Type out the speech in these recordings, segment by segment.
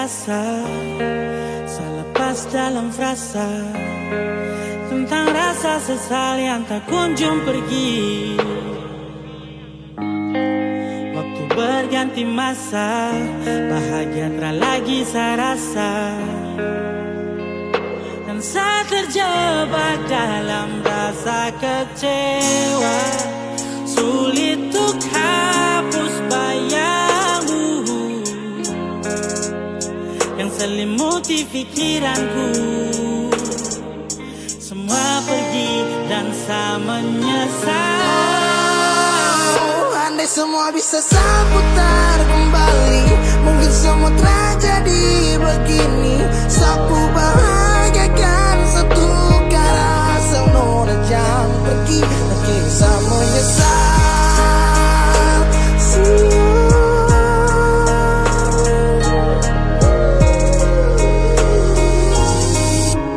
rasa, selepas dalam frasa, tentang rasa sesal yang tak kunjung pergi. Waktu berganti masa, bahagia tak lagi saya rasa, dan saya terjebak dalam rasa kecewa. Sulit untuk hapus bayangmu yang selimuti pikiranku. Semua pergi dan saya menyesal. Andai semua bisa saya putar kembali, mungkin semua tragedi begini. Sapu bahagiakan satu kara, semua jam pergi, lagi saya menyesal.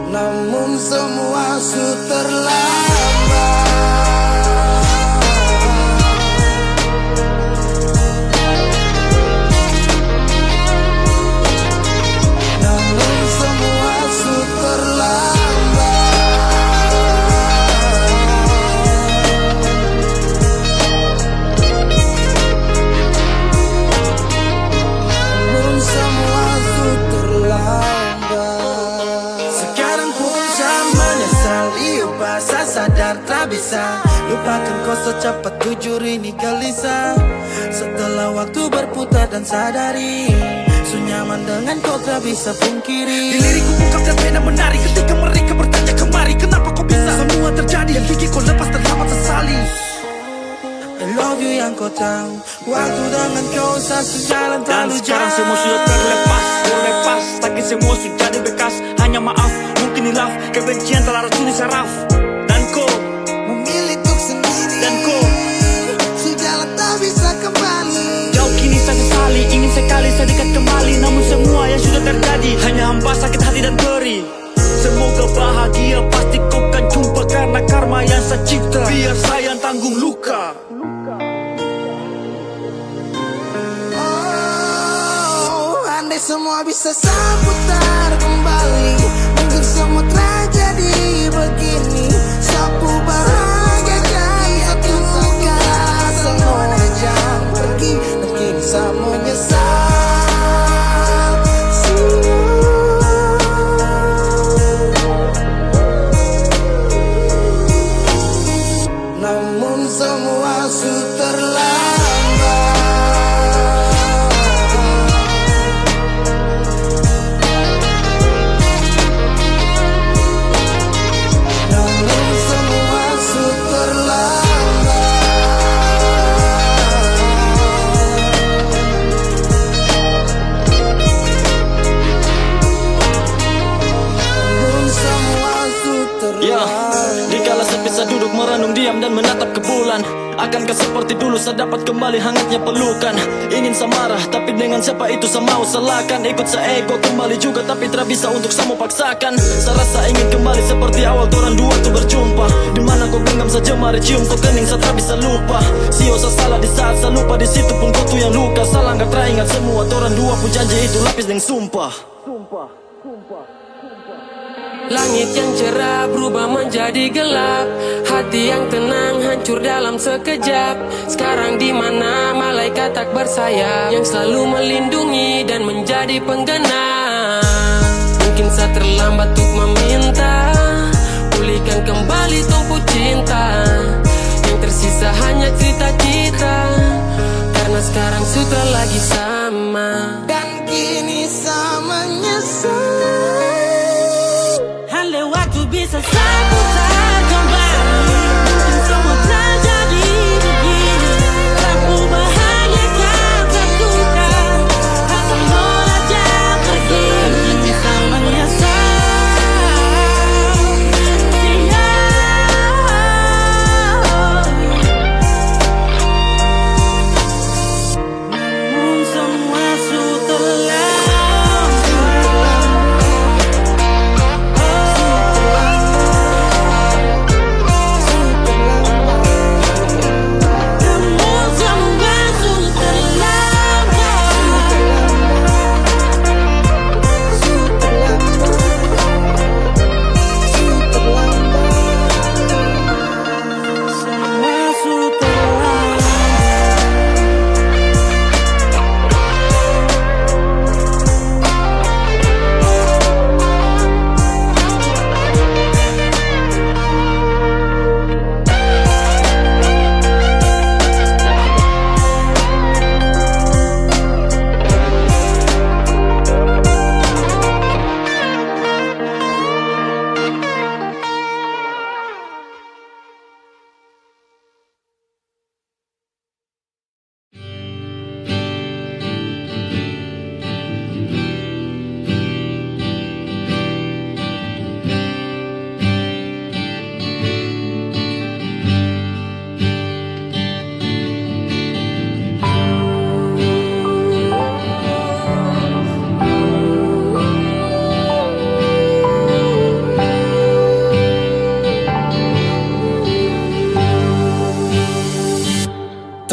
Namun semua sudah terlambat. Namun semua sudah terlambat. Namun semua sudah terlambat. Sekarang pun saya menyesali, ubah saya sadar tak bisa lupakan kau secepat tujuh ini gelisah. Setelah waktu berputar dan sadari, sunyaman dengan kau tak bisa pungkiri. Di lirikku ungkap dan pena menari ketika mereka bertanya kemari, kenapa kau bisa semua terjadi yang bikin kau lepas terlambat sesali. I love you yang kau tahu, waktu dengan kau satu jalan Dan terlalu sekarang jauh. semua sudah terlepas, takkan semua sudah jadi bekas. Hanya maaf, mungkin hilaf, kebencian telah racuni saraf. Dan kau memilih untuk sendiri, Dan kau sejalan tak bisa kembali. jauh kini saya sesali, ingin sekali saya dekat kembali. Namun semua yang sudah terjadi hanya hampa, sakit hati dan perih. Semoga bahagia, pasti kau kan jumpa karena karma yang saya cipta. Biar saya yang tanggung luka. Oh, andai semua bisa saya putar kembali, mungkin semua tragedi begini. Sapu bahagiakan satu kala, semua jam pergi, dan kini saya menyesal. Namun semua sudah terlambat. Namun semua sudah terlambat. Namun semua sudah Ya, terlambat. dikala sepi saya duduk merenung diam dan menatap ke bulan. Akankah seperti dulu saya dapat kembali hangatnya pelukan? Ingin saya marah, tapi dengan siapa itu saya mau salahkan. Ikut saya ego kembali juga, tapi tak bisa untuk saya mau paksakan. Saya rasa ingin kembali seperti awal orang dua tuh berjumpa. Dimana kau genggam saja mari cium kau kening, saya tak bisa lupa. Sio saya salah di saat saya lupa, di situ pun kau tuh yang luka. Salah nggak teringat semua orang dua pun janji itu lapis dengan sumpah. Langit yang cerah berubah menjadi gelap, hati yang tenang hancur dalam sekejap. Sekarang di mana malaikat tak bersayap, yang selalu melindungi dan menjadi penggenang. Mungkin saya terlambat untuk meminta, pulihkan kembali tumpu cinta. Yang tersisa hanya cerita-cerita, karena sekarang sudah lagi sama. Dan kini saya menyesal. Andai waktu bisa saya putar kembali, mungkin semua terjadi begini. Sapu bahagiakan satu kala, asal mula jam pergi, kini saya menyesal. Namun semua sudah terlambat.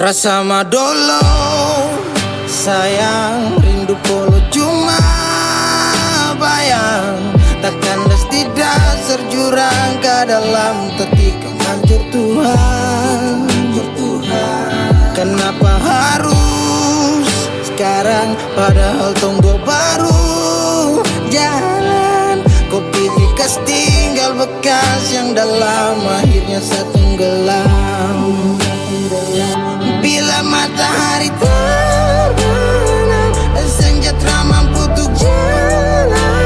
Terasa madolo sayang, rindu polo cuma bayang. Takkan tidak serjurang ke dalam ketika hancur Tuhan. Kenapa harus sekarang padahal tunggu baru jalan. Kopi bekas tinggal bekas yang dalam akhirnya setenggelam. Bila matahari terbenam dan senja tak mampu untuk jelaskan.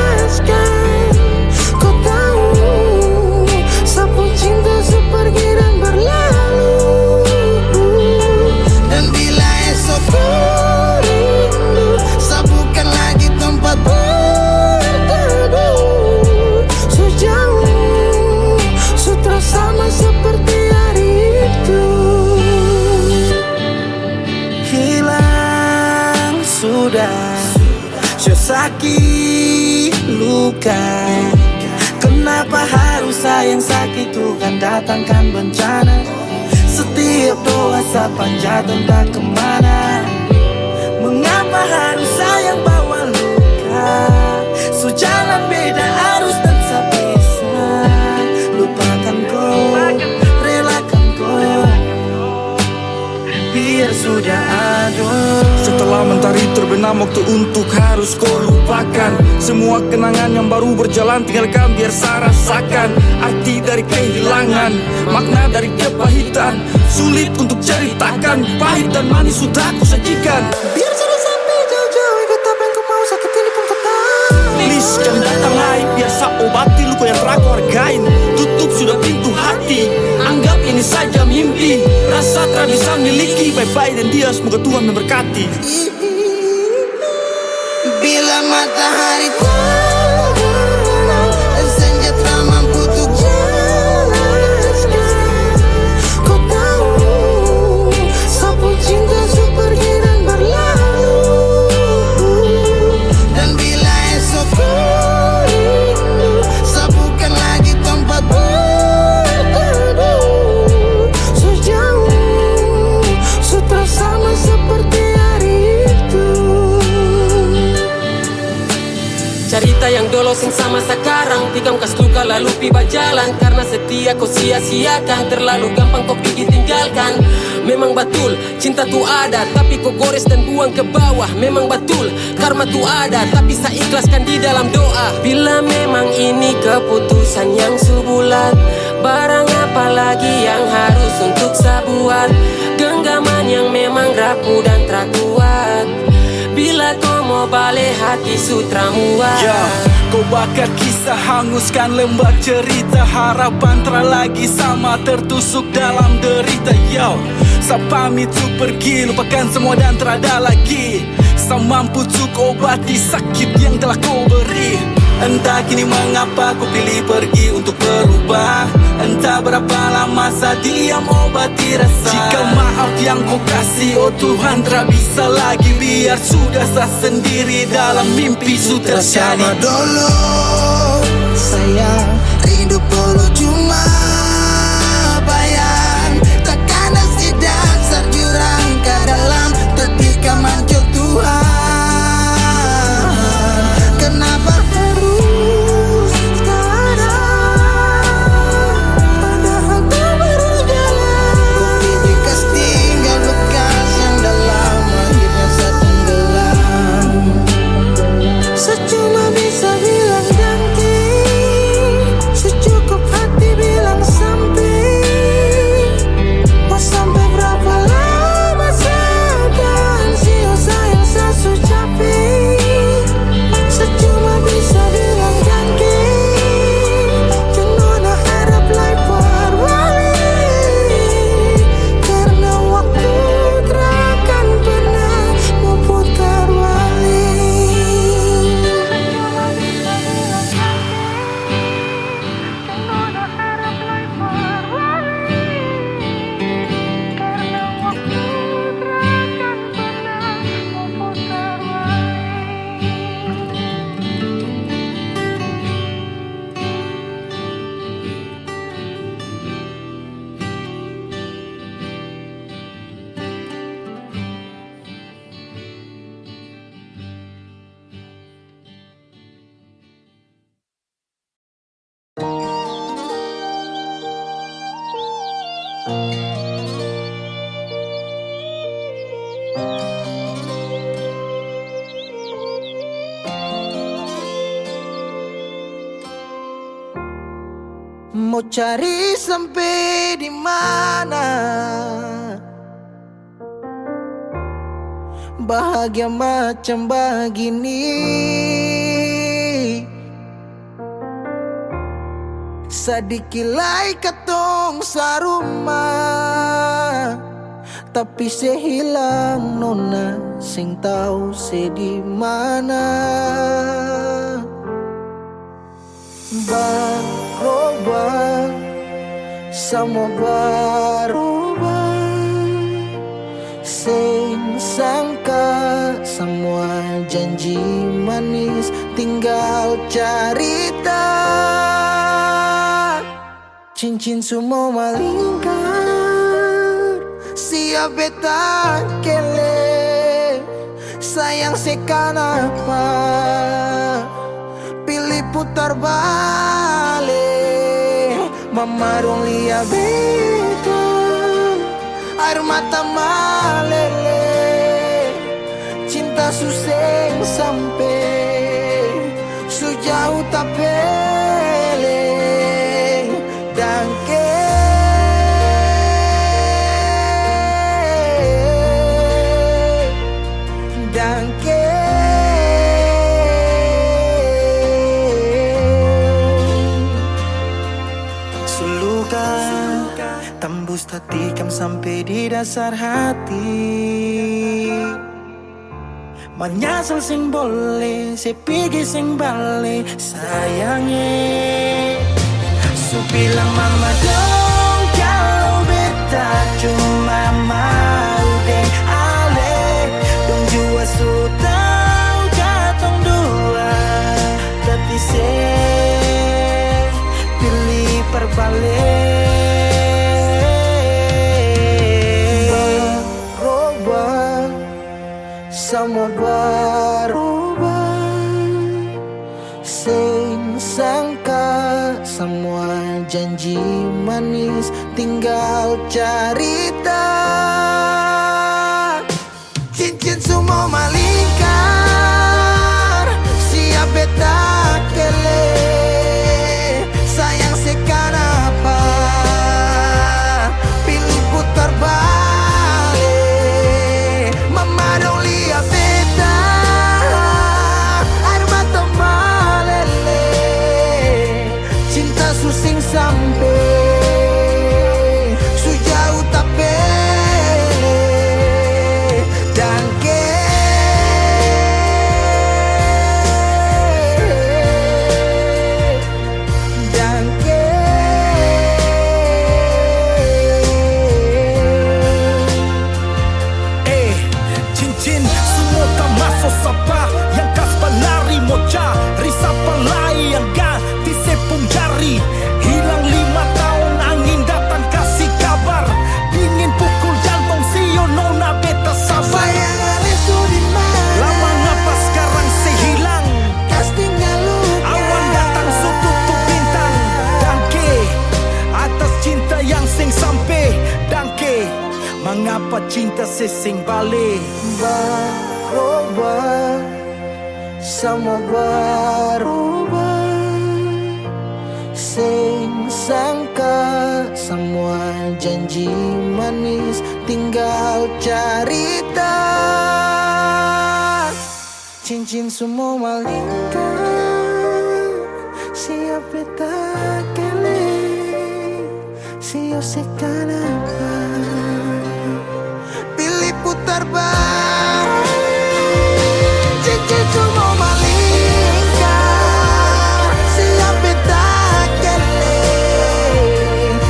Kau tahu sapu cinta sepergi dan berlalu. Dan bila esok rindu sapukan lagi tempat berteduh. Sejauh sutra sama seperti hari itu. Hilang sudah sakit luka. Kenapa harus sayang sakit Tuhan datangkan bencana. Setiap doa sepanjang entah kemana. Mengapa harus sayang bawa luka. Sejalan beda arus dan sepisah. Lupakan kau, relakan kau, biar sudah ada. Setelah mentari terbenam, waktu untuk harus kau lupakan. Semua kenangan yang baru berjalan tinggalkan biar saya rasakan. Arti dari kehilangan, makna dari kepahitan. Sulit untuk ceritakan, pahit dan manis sudah aku sajikan. Biar sudah sampai jauh-jauh ikut apa yang kau mau, sakit ini pun kau tahu. Please jangan datang lagi, biar saya obati luka yang telah kau hargain. Tutup sudah pintu hati, anggap ini saja mimpi. Rasa tak bisa miliki, bye-bye dan dia, semoga Tuhan memberkati. Bila matahari terbenam dan senja tak mampu untuk jelaskan. Kau tahu sapu cinta sepergi dan berlalu. Dan bila esok rindu sapukan lagi tempat berteduh. Sejauh sutra sama seperti hari itu. Cerita yang dulu sing sama sekarang, tikam kas luka lalu piba jalan. Karena setia kau sia-siakan, terlalu gampang kau pergi tinggalkan. Memang betul cinta tu ada, tapi kau gores dan buang ke bawah. Memang betul karma tu ada, tapi saya ikhlaskan di dalam doa. Bila memang ini keputusan yang sebulat, barang apa lagi yang harus untuk saya buat. Genggaman yang memang rapuh dan terkuat. Bila kau mau balik hati sutra muat. Ya, kau bakar kisah, hanguskan lembah cerita. Harapan tak lagi sama, tertusuk dalam derita. Yo, saya pamit untuk pergi, lupakan semua dan tak ada lagi. Saya mampu untuk obati sakit yang telah kau beri. Entah kini mengapa ku pilih pergi untuk berubah. Entah berapa lama saya diam obati rasa. Jika maaf yang kau kasih, oh Tuhan tak bisa lagi. Biar sudah saya sendiri dalam mimpi sudah terjadi. Sama dulu sayang, rindu polo cuma bayang. Takkan tidak serjurang ke dalam ketika mancur Tuhan. Kenapa harus sekarang padahal tak baru jalan. Kopi bekas tinggal bekas yang dalam akhirnya setenggelam. Secuma bisa bilang ganti, secukup hati Mau cari sampai di mana? Bahagia macam begini, sadikilai katong sarumah, tapi sehilang nona sing tahu se di mana. Berubah, semua berubah, sing sangka semua janji manis tinggal cerita. Cincin semua malingkar, siap beta kele. Sayang sekanapa pilih putar balik. Mama dong lihat beta, air mata malele. Cinta suseng sampai sejauh tak peleng. Dangke Dangke Suluka tembus tatikam sampai di dasar hati. Menyesal sing boleh, sepigi sing balik sayangnya. Su bilang mama dong kalau beta cuma mau deng ale. Dong jua su tau katong dua, tapi se pilih perbalik. Berubah, semua berubah, sing sangka semua janji manis tinggal cerita. Cincin semua malingkar, siap beta kele. Sayang sekanapa pilih putar balik. Mama dong lihat beta, air mata malele. Cinta susing sampai sejauh tak pele. Dangke Dangke Cincin semua tak masuk sapa, yang kas penari moca risapa lai yang ganti sepung jari. Hilang 5 tahun angin datang kasih kabar, dingin pukul jantung sio nona beta sabar. sayang alesu di mana? Lama ngapa sekarang sehilang, Kas tinggal luka. awan datang su tutup bintang. Dangke atas cinta yang sing sampai. Dangke mengapa cinta sesing balik. Berubah, semua berubah, sing sangka semua janji manis tinggal cerita. Cincin semua malingkar, siap beta kele. Siap sekanapa pilih putar balik. Cincin semua malingkar, siap beta kele.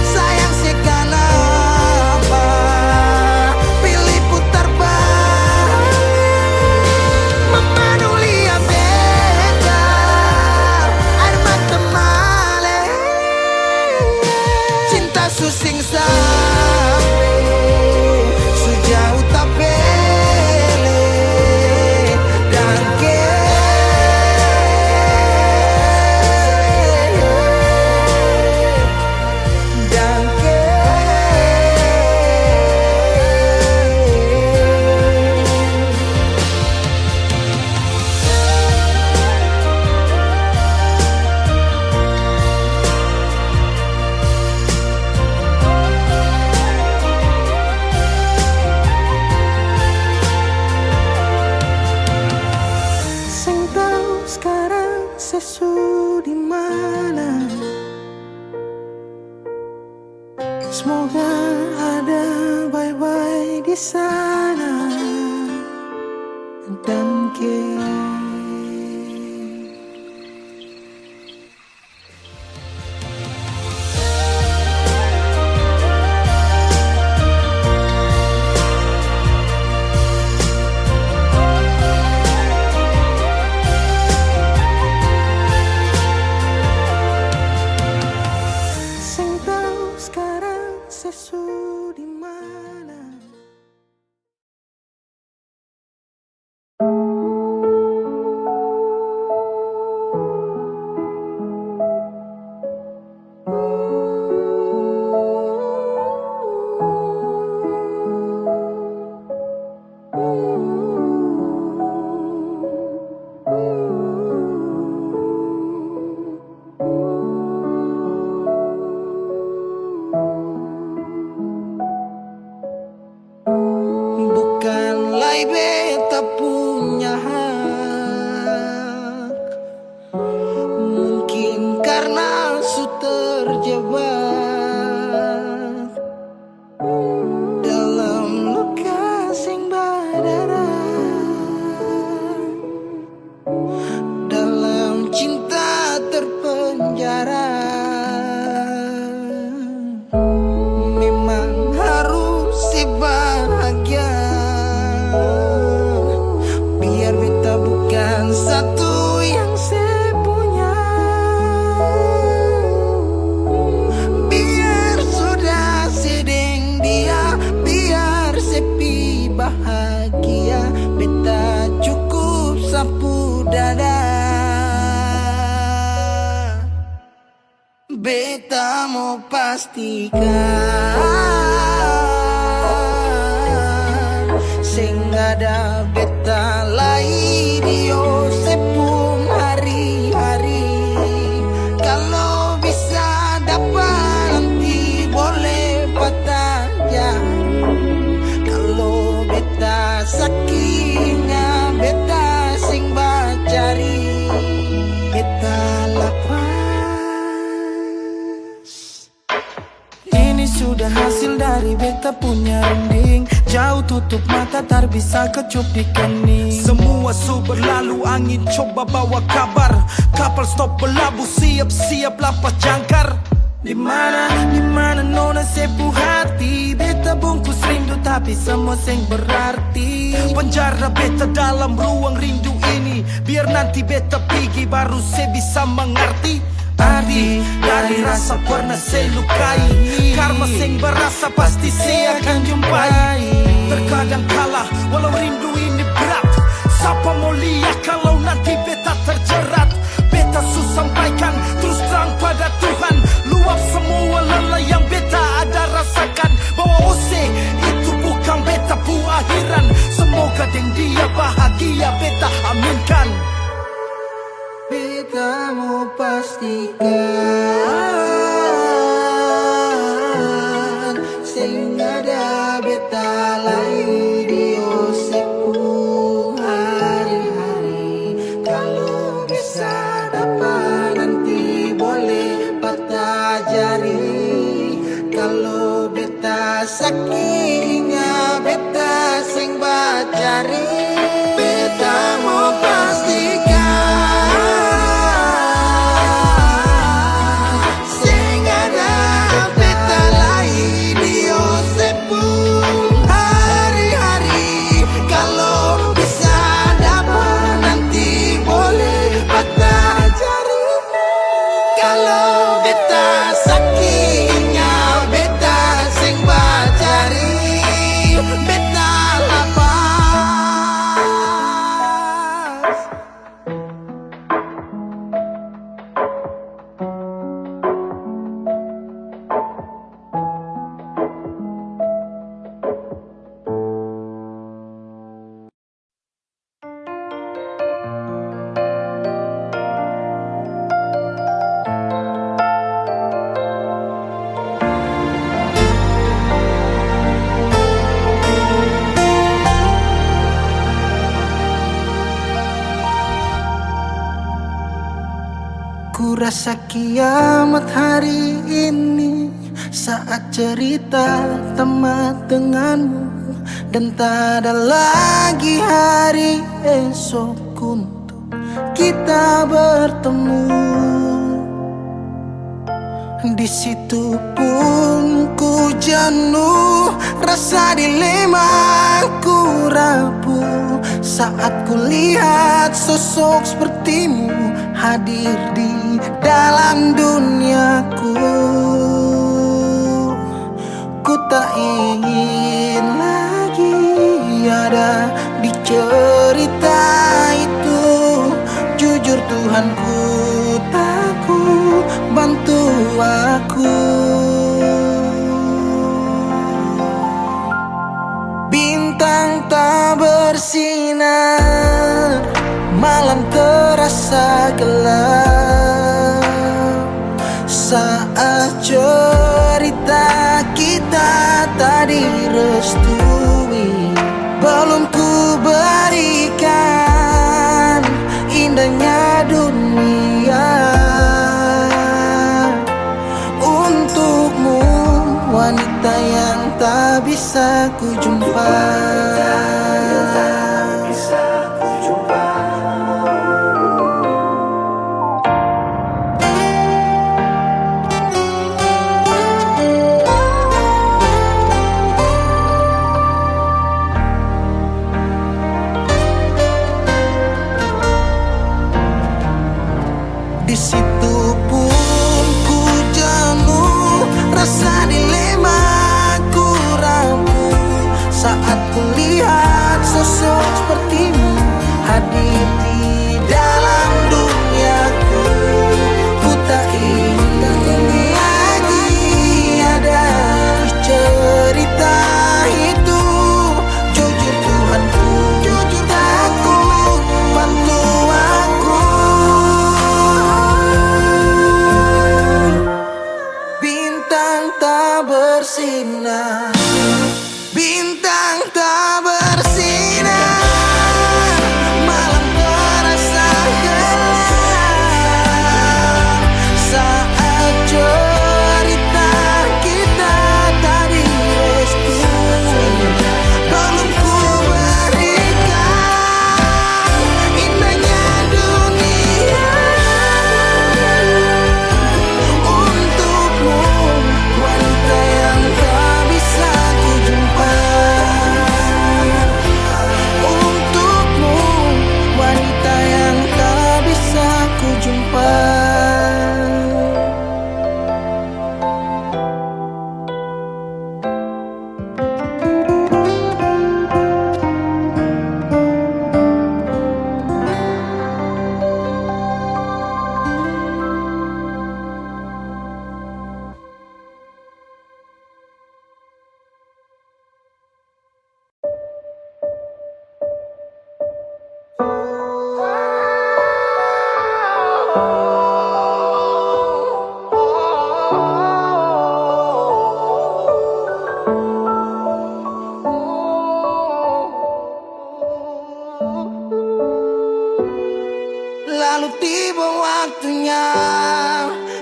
Sayang sekanapa pilih putar balik. Mama dong lihat beta, air mata male. Cinta susing sampai sejauh tak pele. Dangke Dangke di mana. Semoga ada bye-bye di sana. Dan sing tahu sekarang sesu di mana. Bukanlah beta punya hak, mungkin karena su terjebak dalam luka sing berdarah, dalam cinta terpenjara. Memang harus si bahagia, biar beta bukan satu yang saya punya. Biar sudah sedeng dia, biar sepi bahagia. Beta cukup sapu dada. Beta mau pastikan sing ada beta lai dio sepung hari-hari. Kalau bisa dapat nanti boleh patah jari. Kalau beta sakitnya beta sing bacari. Beta lapas. Ini sudah hasil dari beta punya rending. Jauh tutup mata tak bisa kecup di kening. Semua su berlalu, angin coba bawa kabar. Kapal stop berlabuh, siap-siap lapas jangkar. Di mana nona sepuh hati. Beta bungkus rindu tapi semua sing berarti. Penjara beta dalam ruang rindu ini. Biar nanti beta pergi baru saya bisa mengerti arti dari rasa pernah saya lukai. Karma sing berasa pasti saya akan jumpai. Terkadang kalah walau rindu ini berat. Siapa mau lihat kalau nanti beta terjerat. Beta sampaikan terus terang pada Tuhan. Luap semua lelah yang beta ada rasakan. Bahwa Ose itu bukan beta pu akhiran. Semoga dengan dia bahagia beta aminkan. Beta mau pastikan sing ada beta lai dio sepung hari-hari. Kalau bisa dapat nanti boleh patah jari. Kalau beta sakitnya beta sing bacari. Beta mau pastikan Ku rasa kiamat hari ini saat cerita tamat denganmu, dan tak ada lagi hari esok untuk kita bertemu. Di situ pun ku jenuh, rasa dilema ku rapuh saat ku lihat sosok sepertimu hadir di dalam duniaku. Ku tak ingin lagi ada di cerita itu. Jujur Tuhanku, takut bantu aku. Bintang tak bersinar, malam terasa gelap saat cerita kita tak direstui. Belum ku berikan indahnya dunia untukmu, wanita yang tak bisa ku jumpa. Di situ pun ku jenuh, rasa dilema ku rapuh saat ku lihat sosok sepertimu hadir di dalam duniaku. Ku tak ingin lagi ada di cerita itu. Jujur Tuhanku, jujur takut bantu aku. Bintang tak bersinar, bintang tak bersinar, malam terasa gelap saat cerita kita tak direstui. Belum ku berikan indahnya dunia untukmu, wanita yang tak bisa ku jumpa. Untukmu, wanita yang tak bisa ku jumpa. Lalu tiba waktunya,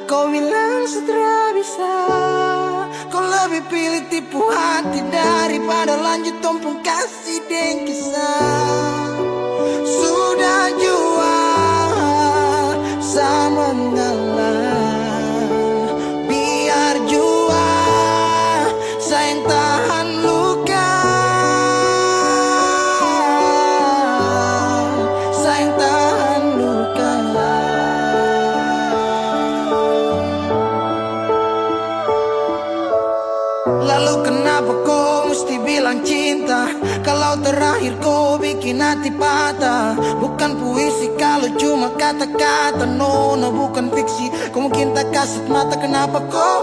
kau bilang setelah bisa. Kau lebih pilih tipu hati daripada lanjut tumpang kasih dan kisah. Sudah jua sama mengalah, biar jua sayang tahan luka. Sayang tahan luka. Lalu kenapa kau mesti bilang cinta kalau terakhir kau bikin hati patah? Bukan puisi kalau cuma kata-kata, no, bukan fiksi. Kau mungkin tak kasat mata, kenapa kau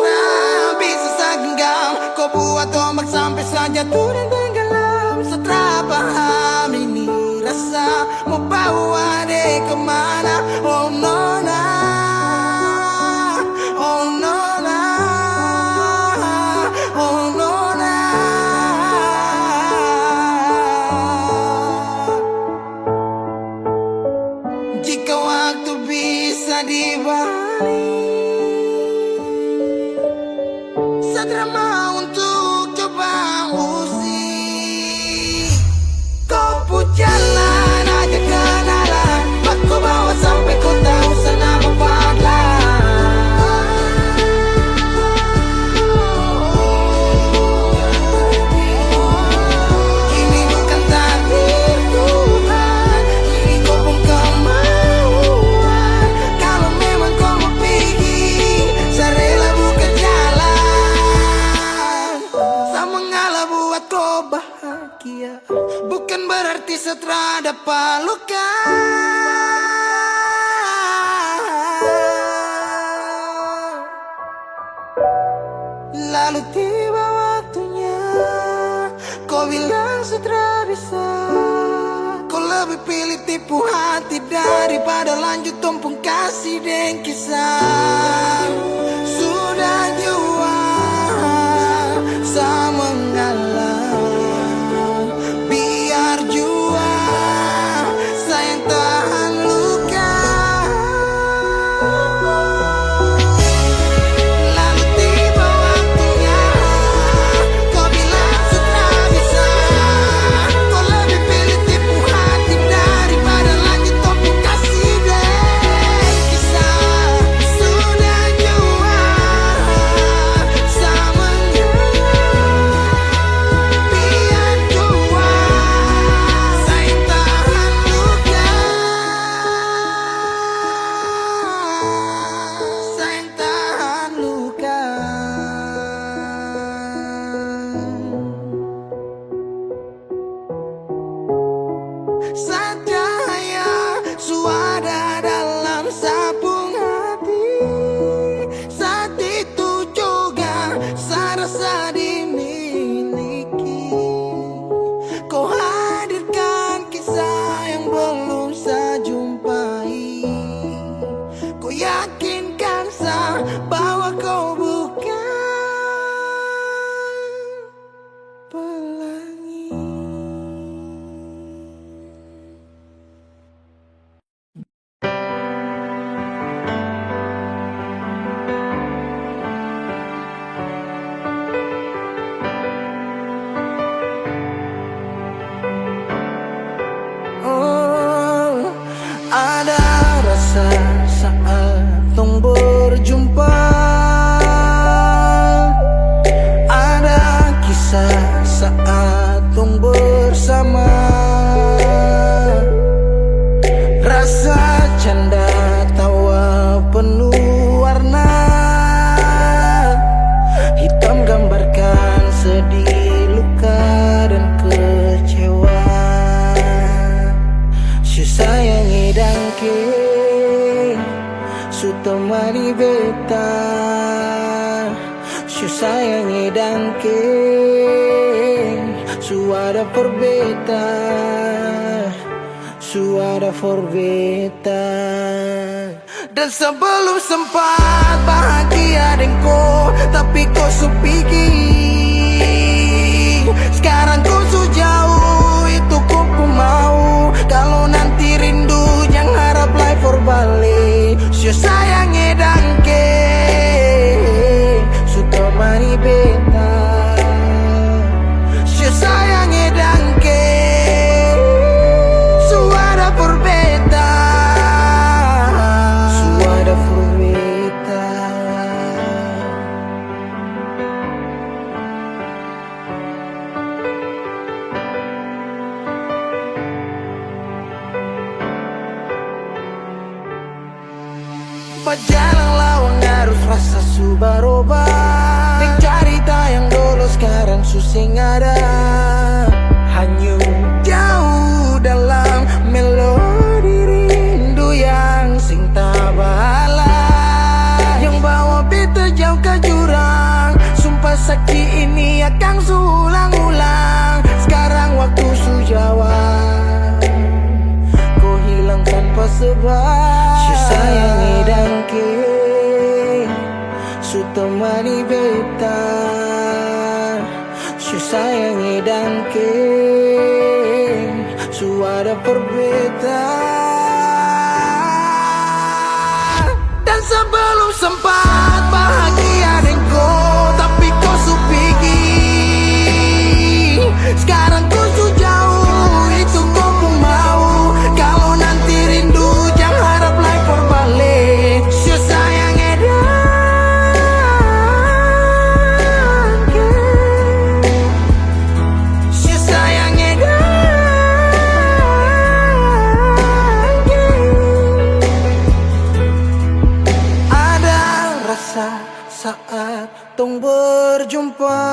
tak bisa segenggam? Kau buat ombak sampai saja turun tenggelam. Setelah paham ini rasa mau bawa deh kemana? Oh no, oh no, oh no. Jika waktu bisa di balik. Satria mau untuk coba musik. Kau pun jalan aja kenalan, aku bawa sampai kau tahu senama Ini bukan takdir Tuhan, ini kau pun kemauan. Kalau memang kau mau pergi, saya rela buka jalan. Saya mengalah buat kau bahagia, bukan berarti setelah dapat luka. Lalu tiba waktunya, kau bilang sudah bisa. Kau lebih pilih tipu hati daripada lanjut tumpung kasih dan kisah. Sudah jua, saya mengalah. Biar jua, sayang tahan luka. Lalu tiba waktunya, kau bilang sudah bisa. Kau lebih pilih tipu hati daripada lanjut tumpung kasih dan kisah. Sudah jua, saya mengalah. Biar jua, sayang tahan luka. Sayang tahan luka. Cahaya suara dalam sabung hati. Saat itu juga saya rasa dimiliki. Kau hadirkan kisah yang belum saya jumpai. Kau yakinkan saya bahwa kau bukan pelangi. Oh, ada rasa saat tong berjumpa. Ada kisah saat tong bersama. Rasa canda tawa penuh warna. Hitam gambarkan sedih, luka dan kecewa. Sayangi dangke, su temani beta. Su sayangi dangke, su ada for beta. Su ada for beta. Dan sebelum sempat bahagia denko, tapi kau supiki. Sekarang kau su jauh, itu kau mau. Kalau nanti rindu jangan harap life for balik. Su sayangi dangke, su temani beta. Su sayangi dangke, su ada for beta. Su ada for beta. Berjalan lawang arus rasa su berubah. Dek cerita yang dulu sekarang susing ada. Hanyut jauh dalam melodi rindu yang sing tabala. Yang bawa beta jauh ke jurang. Sumpah sakit ini akan sulang-ulang. Sekarang waktu su jawab, kau hilang tanpa sebab. Su sayangi dangke, su temani beta. Su sayangi dangke, su ada for beta. belum sempat bahagia denganku, tapi kau su pergi. Sekarang kau su jauh, itu kau pun mau. Kalau nanti rindu jangan harap lagi berbalik. Su sayang saat tong berjumpa.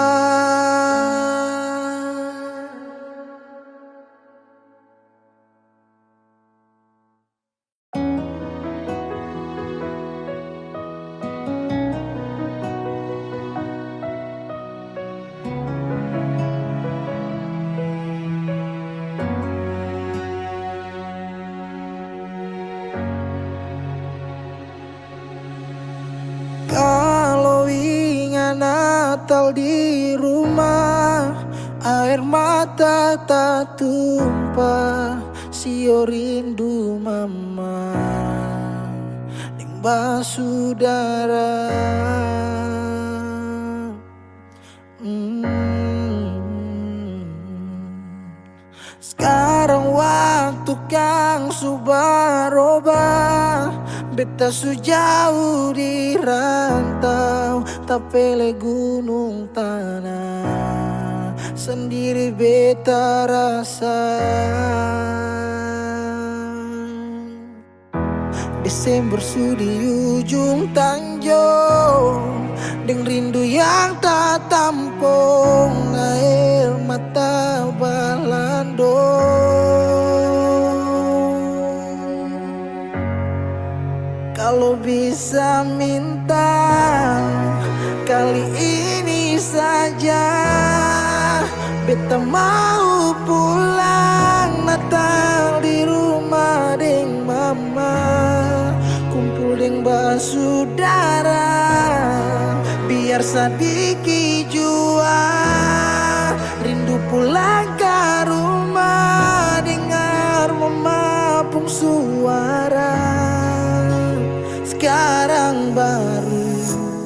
Kalau ingat Natal di rumah, air mata tak tumpah. Sio rindu mama ning basudara. Sekarang waktu kang subarobah, beta su jauh di rantau, tapele gunung tanah, sendiri beta rasa. Desember su di ujung tanjung, deng rindu yang tak tampung, air mata balandong. Kalau bisa minta kali ini saja, beta mau pulang Natal di rumah deng mama, kumpul deng basudara, biar sadiki jua rindu pulang ke rumah, dengar mama pung suara. Sekarang baru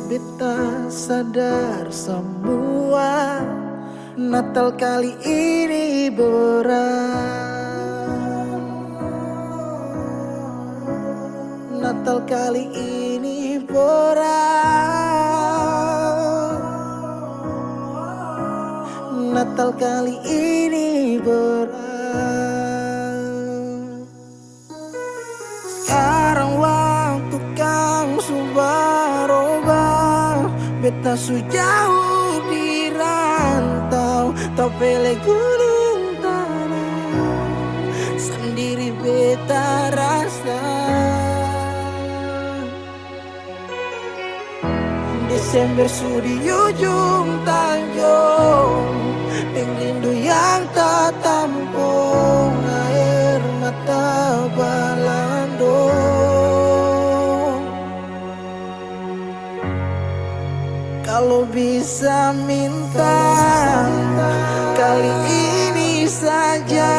beta sadar semua, Natal kali ini berat. Natal kali ini berat. Natal kali ini berat. Sekarang waktu kang subarobah, beta su jauh di rantau, tapele gunung tanah, sendiri beta rasa. Desember su di ujung tanjung, deng rindu yang tak tampung, air mata balandong. Kalau bisa minta kali ini saja,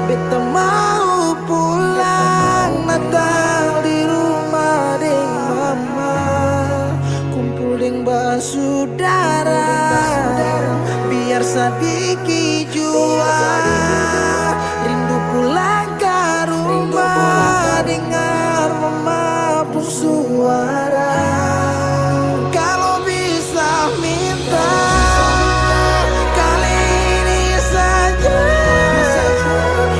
beta mau pulang Natal di rumah deng mama, kumpul deng basudara, biar sadiki jua rindu pulang ke rumah, dengar mama pun suara. Kalau bisa minta kali ini saja,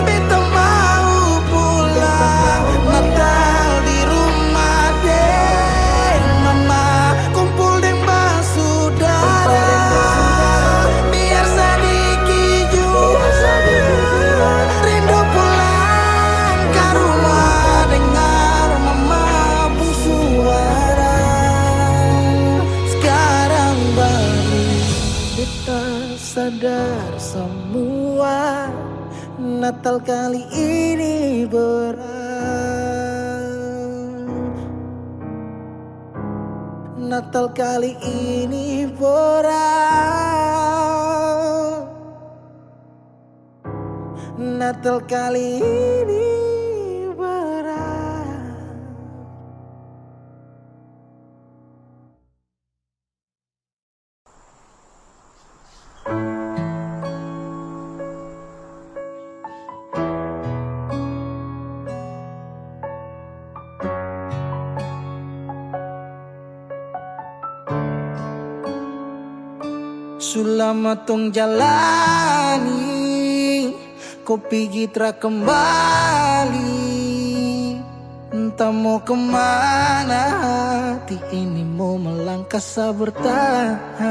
beta mau pulang Natal di rumah deng mama, kumpul deng basudara, biar sadiki jua rindu pulang ke rumah, dengar mama pun suara. Sekarang baru beta sadar semua, Natal kali ini berat. Natal kali ini berat. Natal kali ini berat. Sulama tong jalani, kau pergi tra kembali. Entah mau kemana, hati ini mau melangkah bertahan.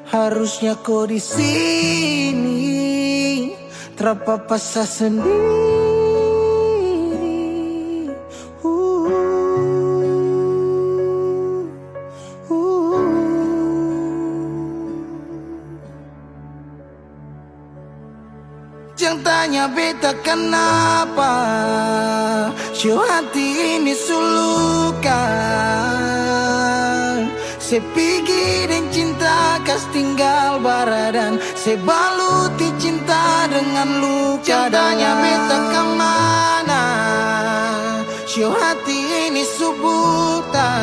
Harusnya kau di sini, terpapasa sendiri. Jangan tanya beta kenapa, show hati ini sulukan. Se pergi dan cinta kas tinggal baradan, se baluti cinta dengan luka. Jangan tanya beta kemana, show hati ini subutan.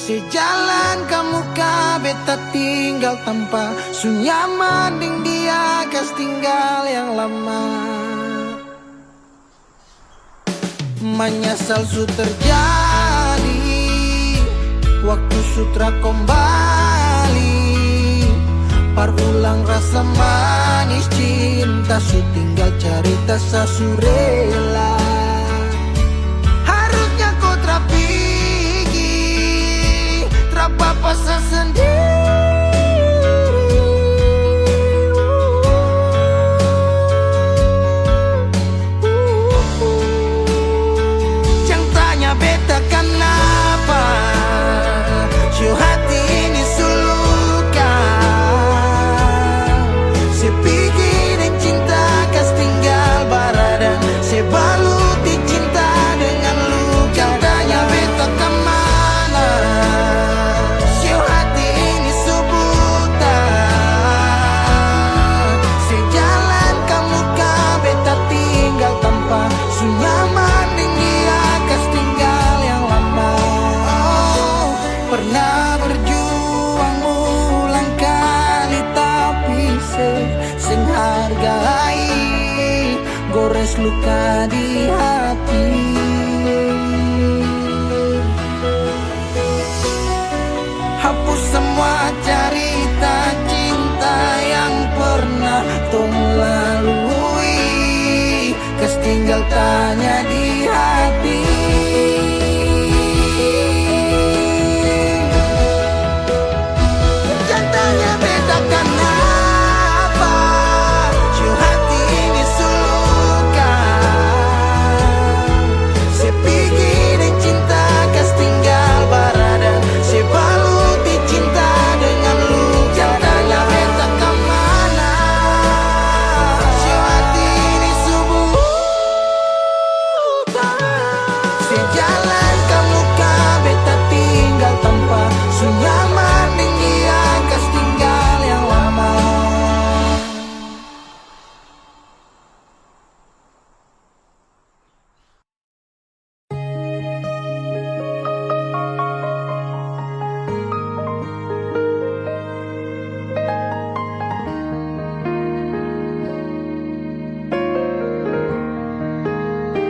Sejalan kamu beta tinggal tanpa sunyaman ding dia kas tinggal yang lama. Menyesal su terjadi, waktu sutra kembali. Parulang rasa manis cinta, su tinggal cerita sasurela. Harusnya kau terpapasa sendiri. Jangan tanya beta kenapa, show hati ini sulukan. Se pergi dan cinta kas tinggal baradan, se baluti cinta dengan luka. Jangan tanya beta kemana, show hati ini subutan. Sejalan kamu beta tinggal tanpa sunyaman ding dia kas tinggal yang lama. Oh, pernah berjuang ulang kali tapi sing hargai, gores luka di hati. Hapus semua cerita cinta yang pernah tong lalui, kes tinggal tanya di hati. Jangan tanya beta kenapa, show hati ini sulukan. Se pergi dan cinta kas tinggal baradan, se baluti cinta dengan luka. Jangan tanya beta kemana, show hati ini subutan. Sejalan kamu beta tinggal tanpa sunyaman ding dia kas tinggal yang lama.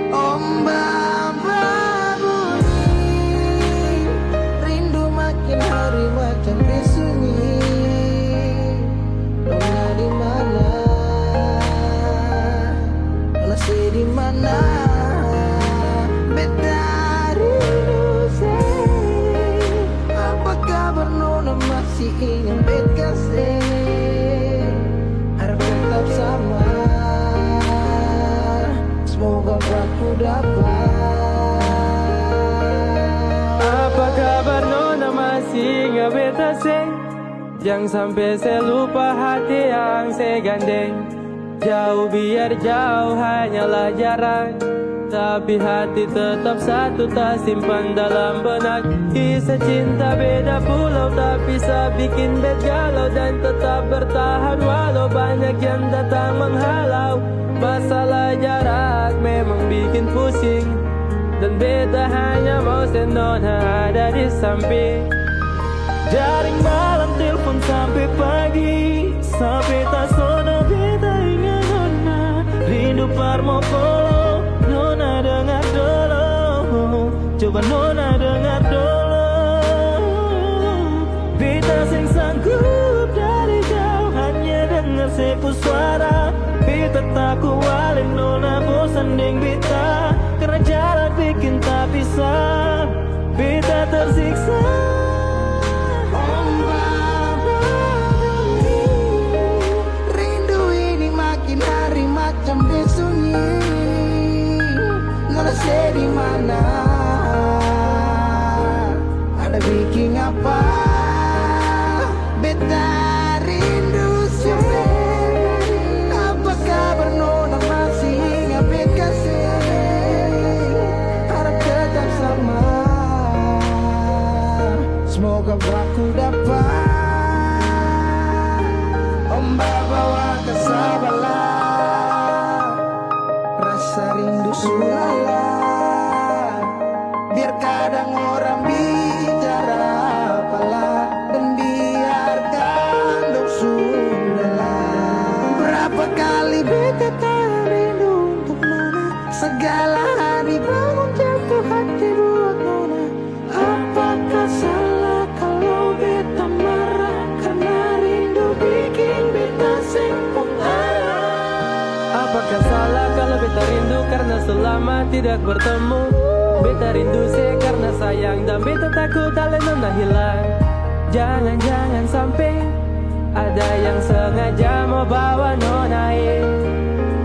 Ombak berbunyi, rindu makin hari makin bersunyi. Nona di mana? Lasi di mana? Beta rindu say, apa kabar Nona masih ingin beta say? Harap tetap sama, semoga aku dapat. Apa kabar Nona masih ingat beta seng? Jangan sampai saya lupa hati yang saya gandeng. Jauh biar jauh hanyalah jarak, tapi hati tetap satu tak simpan dalam benak. Kisah cinta beda pulau tapi bisa bikin bet galau, dan tetap bertahan walau banyak yang datang menghalau. Masalah jarak memang bikin pusing, dan beta hanya mau Nona ada di samping. Jaring malam telepon sampai pagi, sampai tak sono beta ingat Nona. Rindu parmokolo, Nona dengar dulu, coba Nona dengar dulu. lampu suara. Beta tak kualin nona bosan deng beta, karena jarak bikin tak bisa. Beta tersiksa. Rindu ini makin hari macam sunyi. Nona di mana? Ada bikin apa? Beta rindu siapa? Apa kabar nona masih ingat bet kasih? Harap tetap sama. Semoga aku dapat membawa kesabaran, rasa rindu sulala. Biar kadang orang bicara apalah, dan biarkan dong sudahlah. Berapa kali beta tak rindu untuk nona, segala hari bangun jatuh hati buat nona. Apakah salah kalau beta marah, karena rindu bikin beta sempung arah? Apakah salah kalau beta rindu karena selama tidak bertemu? Beta rindu karena sayang dan beta takut ale nona hilang. Jangan-jangan sampai ada yang sengaja mau bawa nona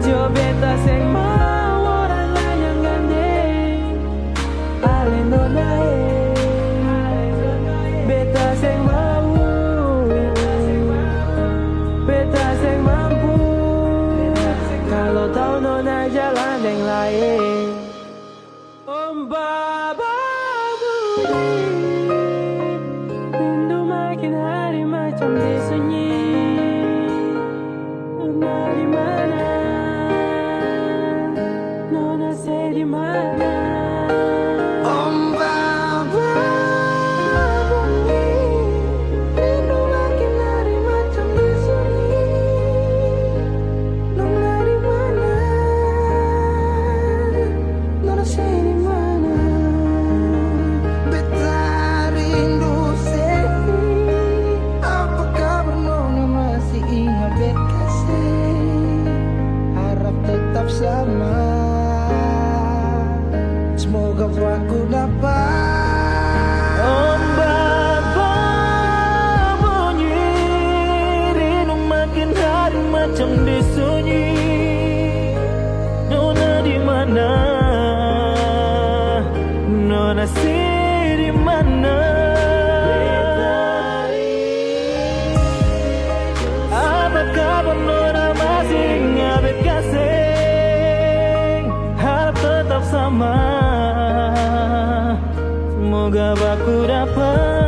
Jo beta seng mau orang lain yang gandeng ale nona Beta seng mau, beta seng mampu. Kalau tahu nona jalan yang lain. Om Baba Budi, rindu makin hari macam disunyi. Nona di mana? Nona di mana? Om Baba Budi, rindu makin hari macam disunyi. Nona di mana? Nona di mana? Beta rindu sedih. Apa kabar nona masih ingat bet kasih? Harap tetap sama. Semoga aku dapat Om Baba bunyi, rindu makin hari macam disunyi. Nona di mana? Nona di mana? Apa kabar nona masih ingat kasih? Harap tetap sama. Semoga aku dapat